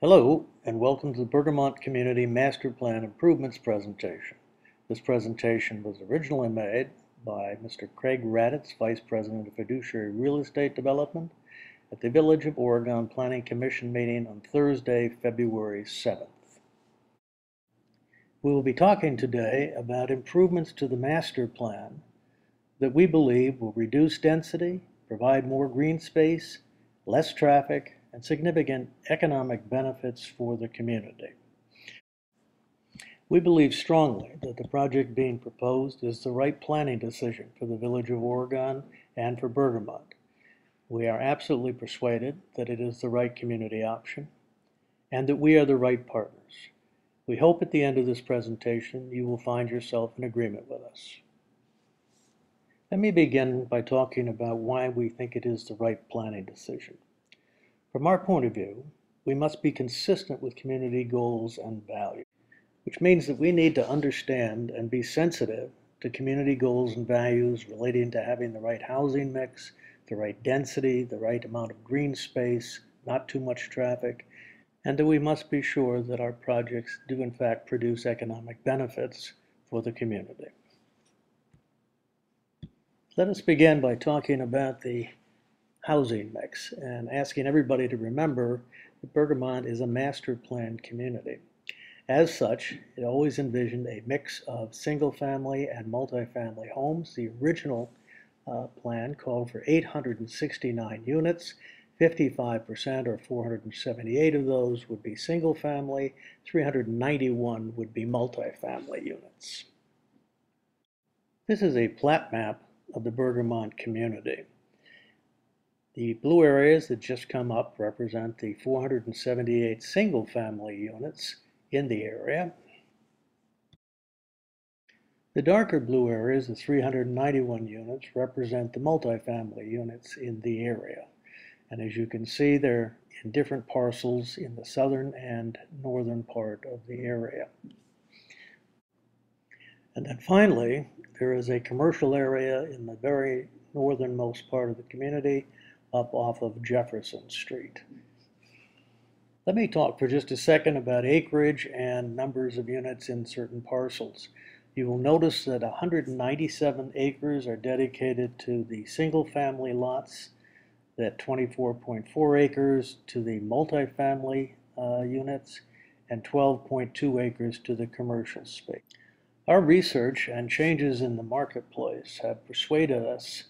Hello, and welcome to the Bergamot Community Master Plan Improvements presentation. This presentation was originally made by Mr. Craig Raditz, Vice President of Fiduciary Real Estate Development, at the Village of Oregon Planning Commission meeting on Thursday, February 7th. We will be talking today about improvements to the master plan that we believe will reduce density, provide more green space, less traffic, and significant economic benefits for the community. We believe strongly that the project being proposed is the right planning decision for the Village of Oregon and for Bergamot. We are absolutely persuaded that it is the right community option and that we are the right partners. We hope at the end of this presentation you will find yourself in agreement with us. Let me begin by talking about why we think it is the right planning decision. From our point of view, we must be consistent with community goals and values, which means that we need to understand and be sensitive to community goals and values relating to having the right housing mix, the right density, the right amount of green space, not too much traffic, and that we must be sure that our projects do in fact produce economic benefits for the community. Let us begin by talking about the housing mix and asking everybody to remember that Bergamot is a master planned community. As such, it always envisioned a mix of single-family and multifamily homes. The original plan called for 869 units. 55% or 478 of those would be single-family, 391 would be multifamily units. This is a plat map of the Bergamot community. The blue areas that just come up represent the 478 single-family units in the area. The darker blue areas, the 391 units, represent the multifamily units in the area. And as you can see, they're in different parcels in the southern and northern part of the area. And then finally, there is a commercial area in the very northernmost part of the community, up off of Jefferson Street. Let me talk for just a second about acreage and numbers of units in certain parcels. You will notice that 197 acres are dedicated to the single-family lots, that 24.4 acres to the multifamily units, and 12.2 acres to the commercial space. Our research and changes in the marketplace have persuaded us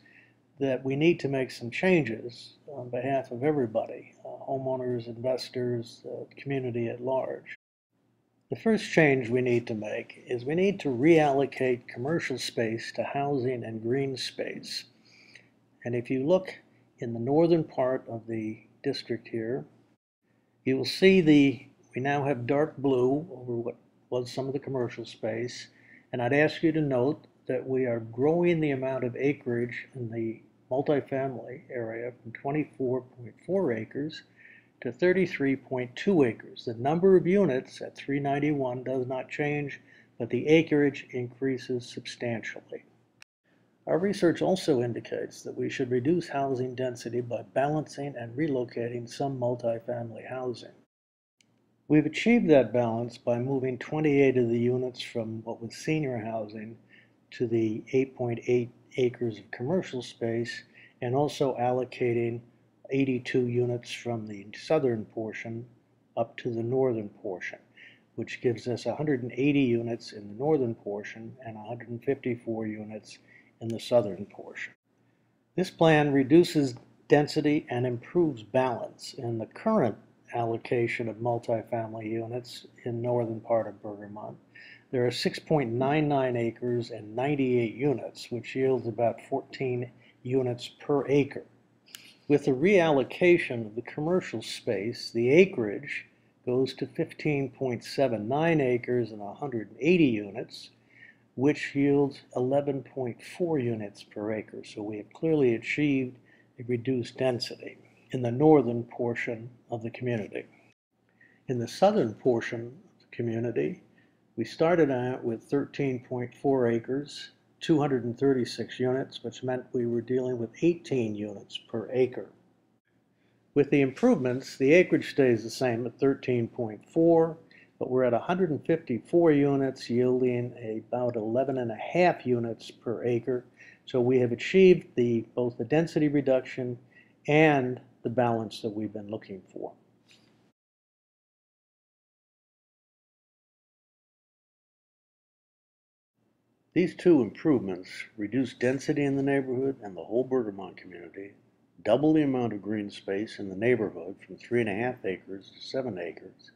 that we need to make some changes on behalf of everybody, homeowners, investors, the community at large. The first change we need to make is we need to reallocate commercial space to housing and green space. And if you look in the northern part of the district here, you will see we now have dark blue over what was some of the commercial space, and I'd ask you to note that we are growing the amount of acreage in the multifamily area from 24.4 acres to 33.2 acres. The number of units at 391 does not change, but the acreage increases substantially. Our research also indicates that we should reduce housing density by balancing and relocating some multifamily housing. We've achieved that balance by moving 28 of the units from what was senior housing to the 8.8 acres of commercial space, and also allocating 82 units from the southern portion up to the northern portion, which gives us 180 units in the northern portion and 154 units in the southern portion. This plan reduces density and improves balance in the current allocation of multifamily units in northern part of Bergamot. There are 6.99 acres and 98 units, which yields about 14 units per acre. With the reallocation of the commercial space, the acreage goes to 15.79 acres and 180 units, which yields 11.4 units per acre. So we have clearly achieved a reduced density in the northern portion of the community. In the southern portion of the community, we started out with 13.4 acres, 236 units, which meant we were dealing with 18 units per acre. With the improvements, the acreage stays the same at 13.4, but we're at 154 units, yielding about 11.5 units per acre. So we have achieved both the density reduction and the balance that we've been looking for. These two improvements reduce density in the neighborhood and the whole Bergamot community, double the amount of green space in the neighborhood from 3.5 acres to 7 acres,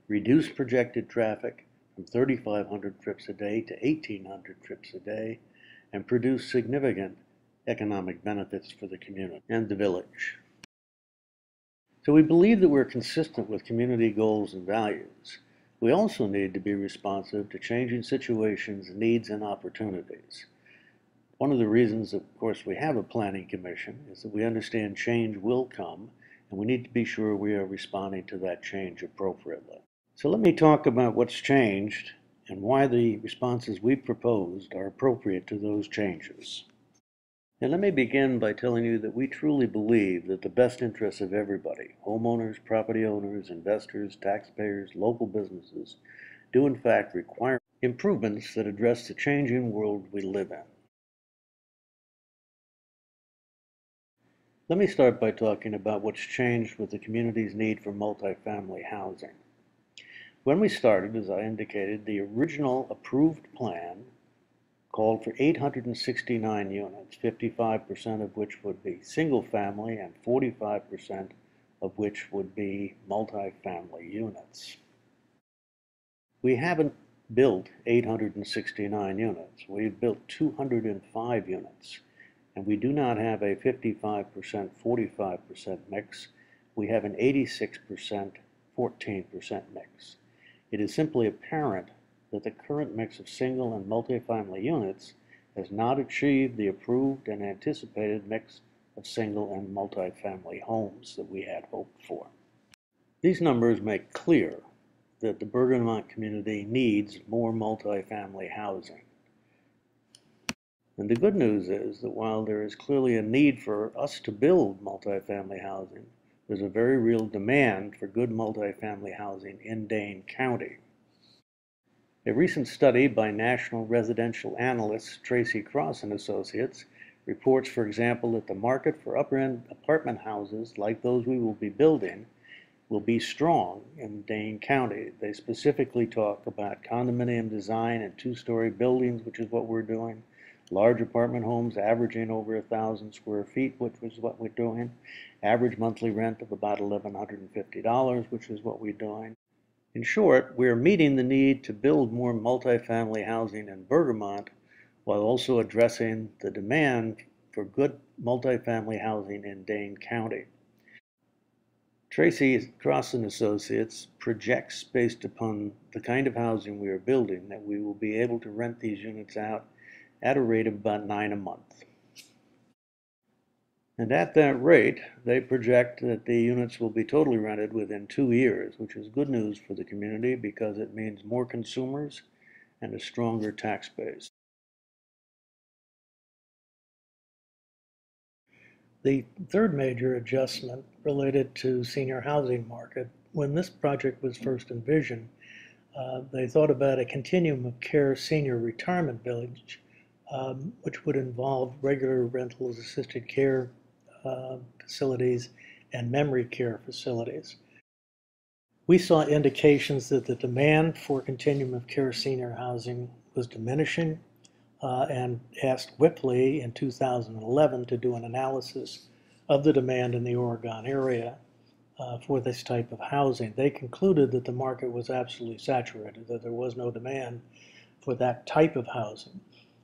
reduce projected traffic from 3,500 trips a day to 1,800 trips a day, and produce significant economic benefits for the community and the village. So we believe that we're consistent with community goals and values. We also need to be responsive to changing situations, needs, and opportunities. One of the reasons, of course, we have a planning commission is that we understand change will come, and we need to be sure we are responding to that change appropriately. So let me talk about what's changed and why the responses we proposed are appropriate to those changes. And let me begin by telling you that we truly believe that the best interests of everybody, homeowners, property owners, investors, taxpayers, local businesses, do in fact require improvements that address the changing world we live in. Let me start by talking about what's changed with the community's need for multifamily housing. When we started, as I indicated, the original approved plan called for 869 units, 55% of which would be single family and 45% of which would be multifamily units. We haven't built 869 units. We've built 205 units, and we do not have a 55%, 45% mix. We have an 86%, 14% mix. It is simply apparent that the current mix of single and multifamily units has not achieved the approved and anticipated mix of single and multifamily homes that we had hoped for. These numbers make clear that the Bergamot community needs more multifamily housing. And the good news is that while there is clearly a need for us to build multifamily housing, there's a very real demand for good multifamily housing in Dane County. A recent study by national residential analyst Tracy Cross and Associates reports, for example, that the market for upper-end apartment houses like those we will be building will be strong in Dane County. They specifically talk about condominium design and two-story buildings, which is what we're doing, large apartment homes averaging over 1,000 square feet, which is what we're doing, average monthly rent of about $1,150, which is what we're doing. In short, we are meeting the need to build more multifamily housing in Bergamot while also addressing the demand for good multifamily housing in Dane County. Tracy Cross and Associates projects, based upon the kind of housing we are building, that we will be able to rent these units out at a rate of about 9 a month. And at that rate, they project that the units will be totally rented within 2 years, which is good news for the community because it means more consumers and a stronger tax base. The third major adjustment related to senior housing market. When this project was first envisioned, they thought about a continuum of care senior retirement village, which would involve regular rentals, assisted care facilities, and memory care facilities. We saw indications that the demand for continuum of care senior housing was diminishing, and asked Whipley in 2011 to do an analysis of the demand in the Oregon area for this type of housing. They concluded that the market was absolutely saturated, that there was no demand for that type of housing,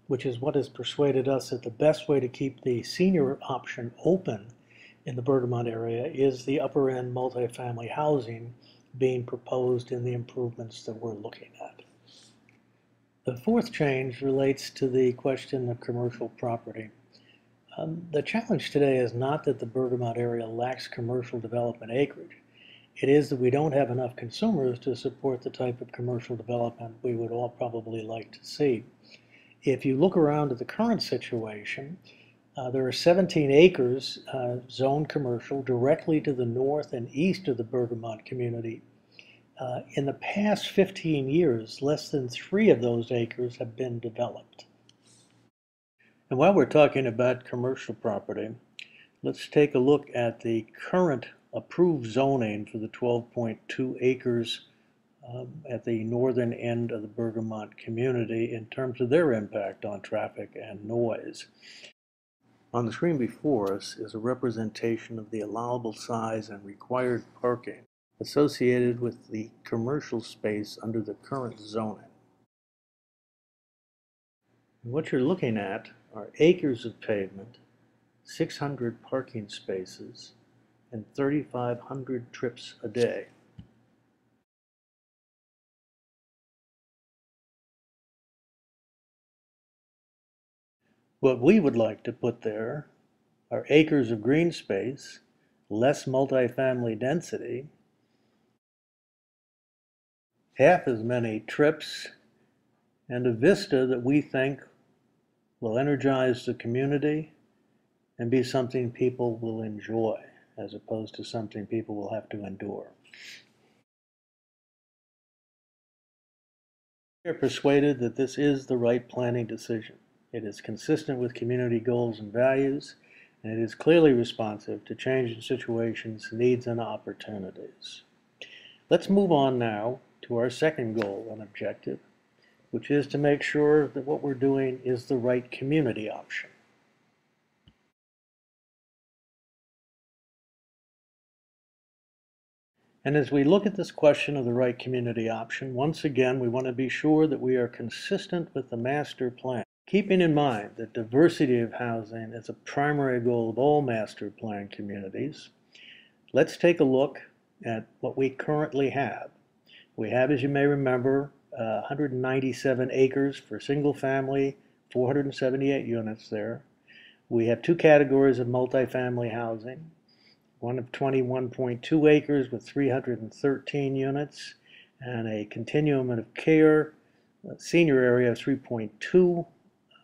which is what has persuaded us that the best way to keep the senior option open in the Bergamot area is the upper-end multifamily housing being proposed in the improvements that we're looking at. The fourth change relates to the question of commercial property. The challenge today is not that the Bergamot area lacks commercial development acreage. It is that we don't have enough consumers to support the type of commercial development we would all probably like to see. If you look around at the current situation, There are 17 acres zoned commercial directly to the north and east of the Bergamot community. In the past 15 years, less than 3 of those acres have been developed. And while we're talking about commercial property, let's take a look at the current approved zoning for the 12.2 acres at the northern end of the Bergamot community in terms of their impact on traffic and noise. On the screen before us is a representation of the allowable size and required parking associated with the commercial space under the current zoning. And what you're looking at are acres of pavement, 600 parking spaces, and 3,500 trips a day. What we would like to put there are acres of green space, less multifamily density, half as many trips, and a vista that we think will energize the community and be something people will enjoy as opposed to something people will have to endure. We are persuaded that this is the right planning decision. It is consistent with community goals and values, and it is clearly responsive to changing situations, needs, and opportunities. Let's move on now to our second goal and objective, which is to make sure that what we're doing is the right community option. And as we look at this question of the right community option, once again, we want to be sure that we are consistent with the master plan, keeping in mind that diversity of housing is a primary goal of all master plan communities. Let's take a look at what we currently have. We have, as you may remember, 197 acres for single family, 478 units there. We have 2 categories of multifamily housing. One of 21.2 acres with 313 units, and a continuum of care senior area of 3.2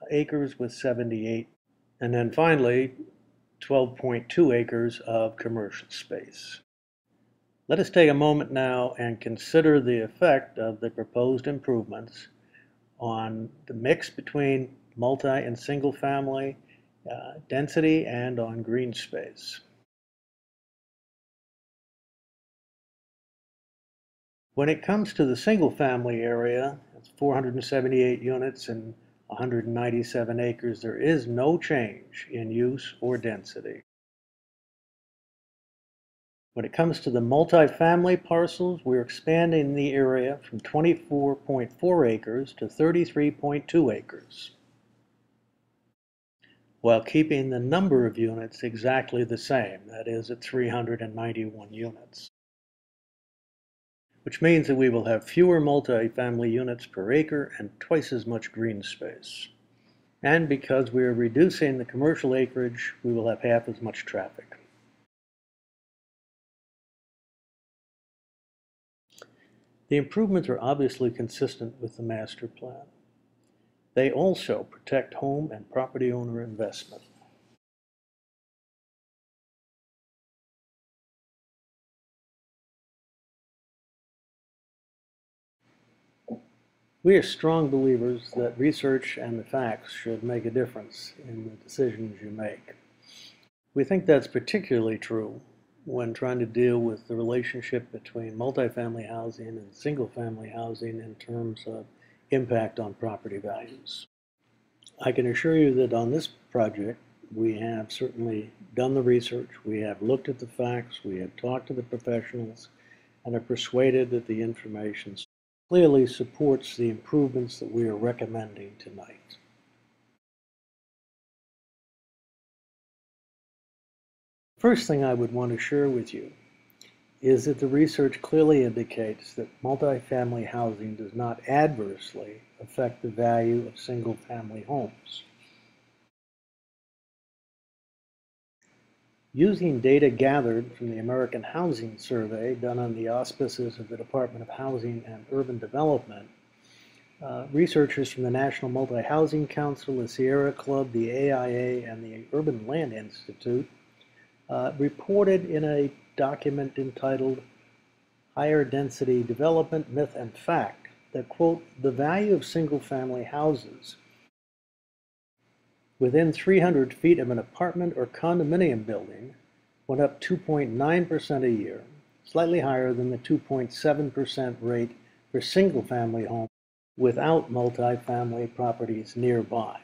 acres with 78. And then finally, 12.2 acres of commercial space. Let us take a moment now and consider the effect of the proposed improvements on the mix between multi and single family density and on green space. When it comes to the single-family area, it's 478 units and 197 acres. There is no change in use or density. When it comes to the multifamily parcels, we're expanding the area from 24.4 acres to 33.2 acres, while keeping the number of units exactly the same, that is at 391 units. Which means that we will have fewer multifamily units per acre and twice as much green space. And because we are reducing the commercial acreage, we will have half as much traffic. The improvements are obviously consistent with the master plan. They also protect home and property owner investment. We are strong believers that research and the facts should make a difference in the decisions you make. We think that's particularly true when trying to deal with the relationship between multifamily housing and single-family housing in terms of impact on property values. I can assure you that on this project, we have certainly done the research, we have looked at the facts, we have talked to the professionals, and are persuaded that the information clearly supports the improvements that we are recommending tonight. First thing I would want to share with you is that the research clearly indicates that multifamily housing does not adversely affect the value of single-family homes. Using data gathered from the American Housing Survey done on the auspices of the Department of Housing and Urban Development, Researchers from the National Multi-Housing Council, the Sierra Club, the AIA, and the Urban Land Institute reported in a document entitled Higher Density Development, Myth and Fact that, quote, the value of single-family houses within 300 feet of an apartment or condominium building went up 2.9% a year, slightly higher than the 2.7% rate for single-family homes without multifamily properties nearby.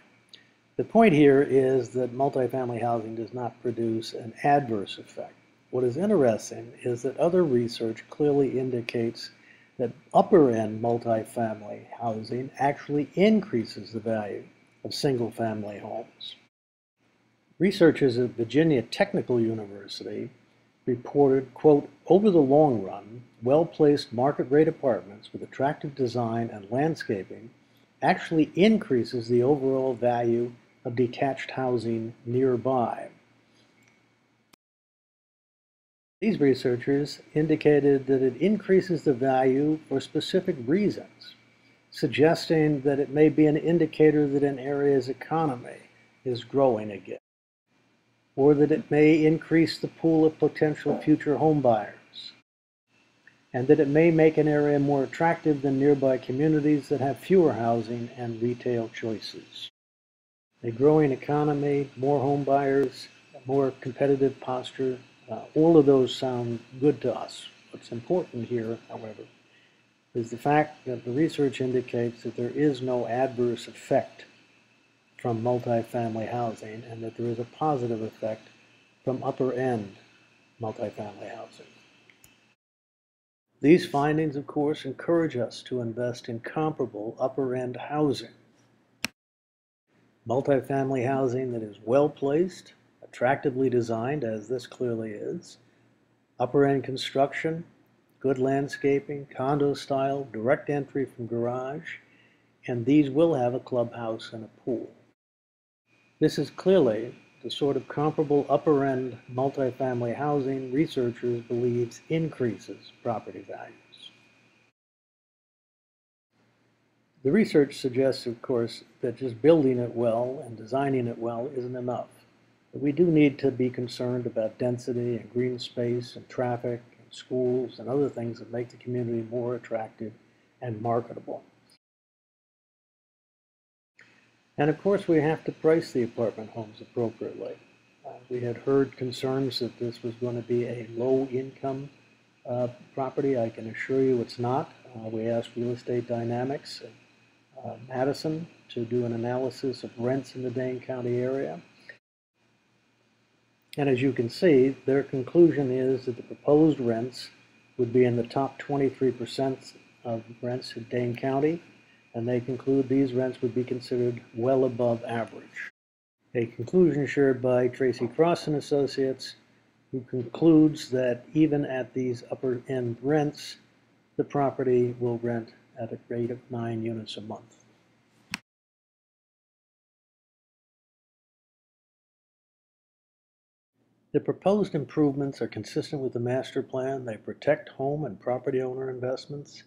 The point here is that multifamily housing does not produce an adverse effect. What is interesting is that other research clearly indicates that upper-end multifamily housing actually increases the value of single-family homes. Researchers at Virginia Technical University reported, quote, over the long run, well-placed market-rate apartments with attractive design and landscaping actually increases the overall value of detached housing nearby. These researchers indicated that it increases the value for specific reasons, suggesting that it may be an indicator that an area's economy is growing again, or that it may increase the pool of potential future home buyers, and that it may make an area more attractive than nearby communities that have fewer housing and retail choices. A growing economy, more home buyers, a more competitive posture, all of those sound good to us. What's important here, however, is the fact that the research indicates that there is no adverse effect from multifamily housing and that there is a positive effect from upper-end multifamily housing. These findings, of course, encourage us to invest in comparable upper-end housing. Multifamily housing that is well-placed, attractively designed, as this clearly is, upper-end construction, good landscaping, condo style, direct entry from garage, and these will have a clubhouse and a pool. This is clearly the sort of comparable upper-end multifamily housing researchers believe increases property values. The research suggests, of course, that just building it well and designing it well isn't enough. But we do need to be concerned about density and green space and traffic and schools and other things that make the community more attractive and marketable. And of course, we have to price the apartment homes appropriately. We had heard concerns that this was going to be a low-income property. I can assure you it's not. We asked Real Estate Dynamics at Madison to do an analysis of rents in the Dane County area. And as you can see, their conclusion is that the proposed rents would be in the top 23% of rents in Dane County, and they conclude these rents would be considered well above average. A conclusion shared by Tracy Cross and Associates, who concludes that even at these upper-end rents, the property will rent at a rate of 9 units a month. The proposed improvements are consistent with the master plan. They protect home and property owner investments,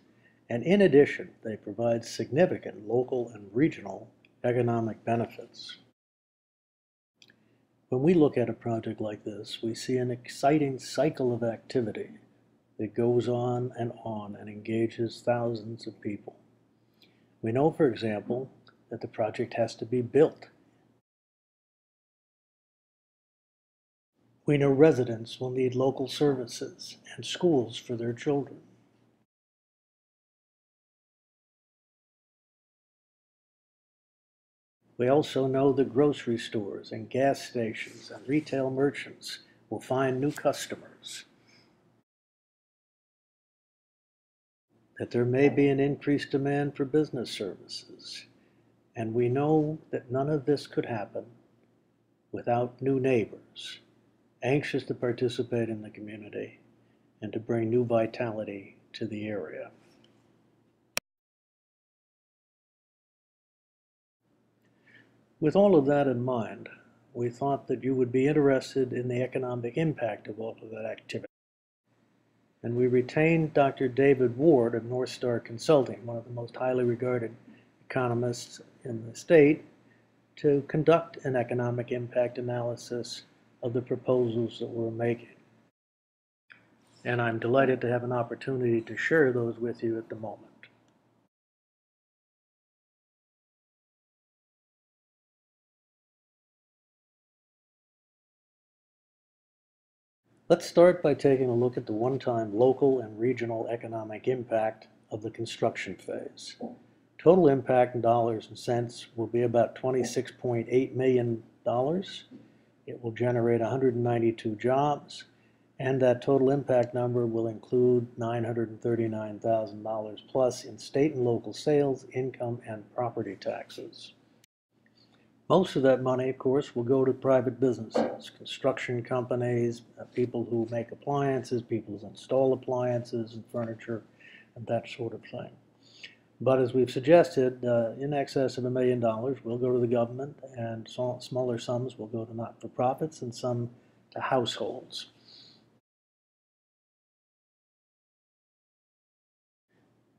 and in addition, they provide significant local and regional economic benefits. When we look at a project like this, we see an exciting cycle of activity that goes on and engages thousands of people. We know, for example, that the project has to be built. We know residents will need local services and schools for their children. We also know that grocery stores and gas stations and retail merchants will find new customers, that there may be an increased demand for business services, and we know that none of this could happen without new neighbors anxious to participate in the community and to bring new vitality to the area. With all of that in mind, we thought that you would be interested in the economic impact of all of that activity. And we retained Dr. David Ward of North Star Consulting, one of the most highly regarded economists in the state to conduct an economic impact analysis of the proposals that we're making. And I'm delighted to have an opportunity to share those with you at the moment. Let's start by taking a look at the one-time local and regional economic impact of the construction phase. Total impact in dollars and cents will be about $26.8 million. It will generate 192 jobs, and that total impact number will include $939,000 plus in state and local sales, income, and property taxes. Most of that money, of course, will go to private businesses, construction companies, people who make appliances, people who install appliances and furniture, and that sort of thing. But as we've suggested, in excess of $1 million will go to the government, and smaller sums will go to not-for-profits and some to households.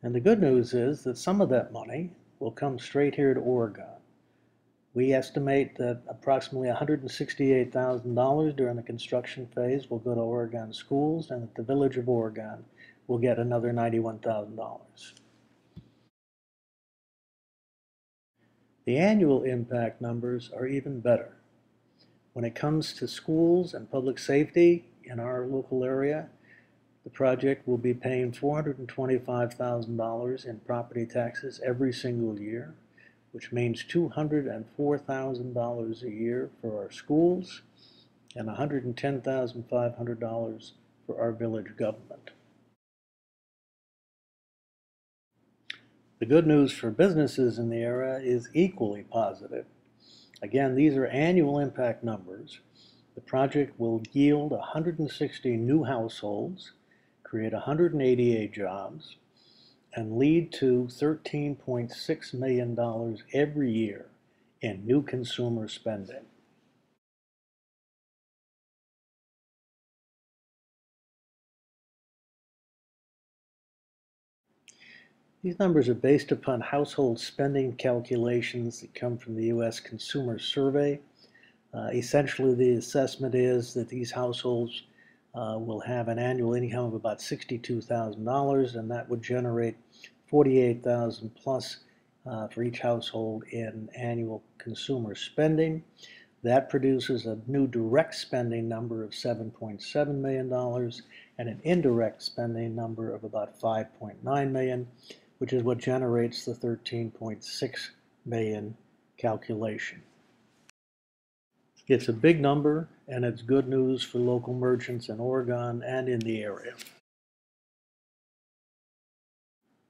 And the good news is that some of that money will come straight here to Oregon. We estimate that approximately $168,000 during the construction phase will go to Oregon schools, and that the Village of Oregon will get another $91,000. The annual impact numbers are even better. When it comes to schools and public safety in our local area, the project will be paying $425,000 in property taxes every single year, which means $204,000 a year for our schools and $110,500 for our village government. The good news for businesses in the area is equally positive. Again, these are annual impact numbers. The project will yield 160 new households, create 188 jobs, and lead to $13.6 million every year in new consumer spending. These numbers are based upon household spending calculations that come from the U.S. Consumer Survey. Essentially, the assessment is that these households will have an annual income of about $62,000, and that would generate $48,000 plus for each household in annual consumer spending. That produces a new direct spending number of $7.7 million and an indirect spending number of about $5.9 million, which is what generates the $13.6 million calculation. It's a big number, and it's good news for local merchants in Oregon and in the area.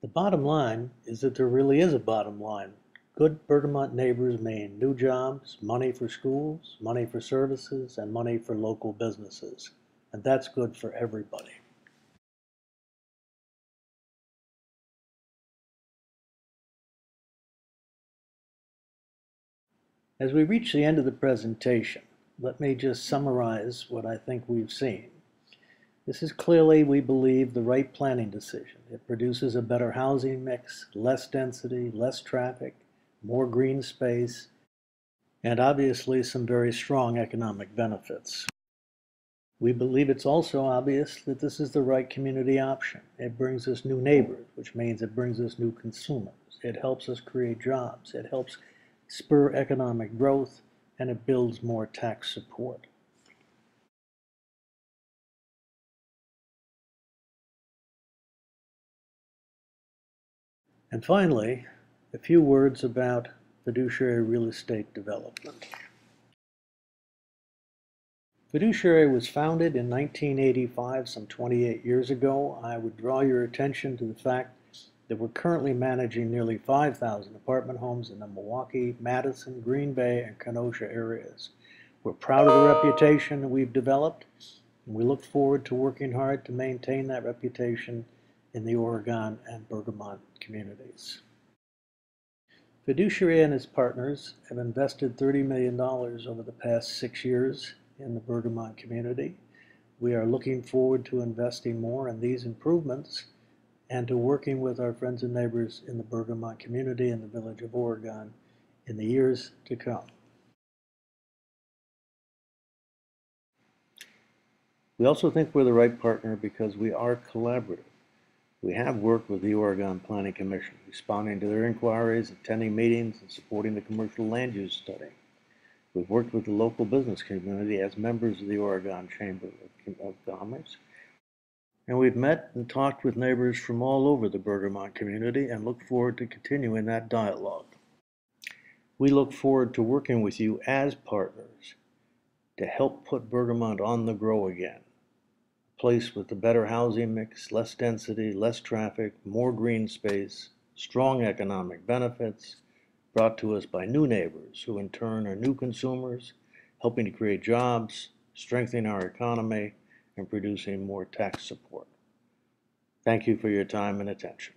The bottom line is that there really is a bottom line. Good Bergamot neighbors mean new jobs, money for schools, money for services, and money for local businesses. And that's good for everybody. As we reach the end of the presentation, let me just summarize what I think we've seen. This is clearly, we believe, the right planning decision. It produces a better housing mix, less density, less traffic, more green space, and obviously some very strong economic benefits. We believe it's also obvious that this is the right community option. It brings us new neighbors, which means it brings us new consumers. It helps us create jobs. It helps spur economic growth, and it builds more tax support. And finally, a few words about fiduciary real estate development. Fiduciary was founded in 1985, some 28 years ago. I would draw your attention to the fact that we're currently managing nearly 5,000 apartment homes in the Milwaukee, Madison, Green Bay, and Kenosha areas. We're proud of the reputation we've developed, and we look forward to working hard to maintain that reputation in the Oregon and Bergamot communities. Fiduciary and its partners have invested $30 million over the past 6 years in the Bergamot community. We are looking forward to investing more in these improvements and to working with our friends and neighbors in the Bergamot community and the Village of Oregon in the years to come. We also think we're the right partner because we are collaborative. We have worked with the Oregon Planning Commission, responding to their inquiries, attending meetings, and supporting the commercial land use study. We've worked with the local business community as members of the Oregon Chamber of Commerce. And we've met and talked with neighbors from all over the Bergamot community and look forward to continuing that dialogue. We look forward to working with you as partners to help put Bergamot on the grow again. A place with a better housing mix, less density, less traffic, more green space, strong economic benefits, brought to us by new neighbors who in turn are new consumers, helping to create jobs, strengthening our economy, and producing more tax support. Thank you for your time and attention.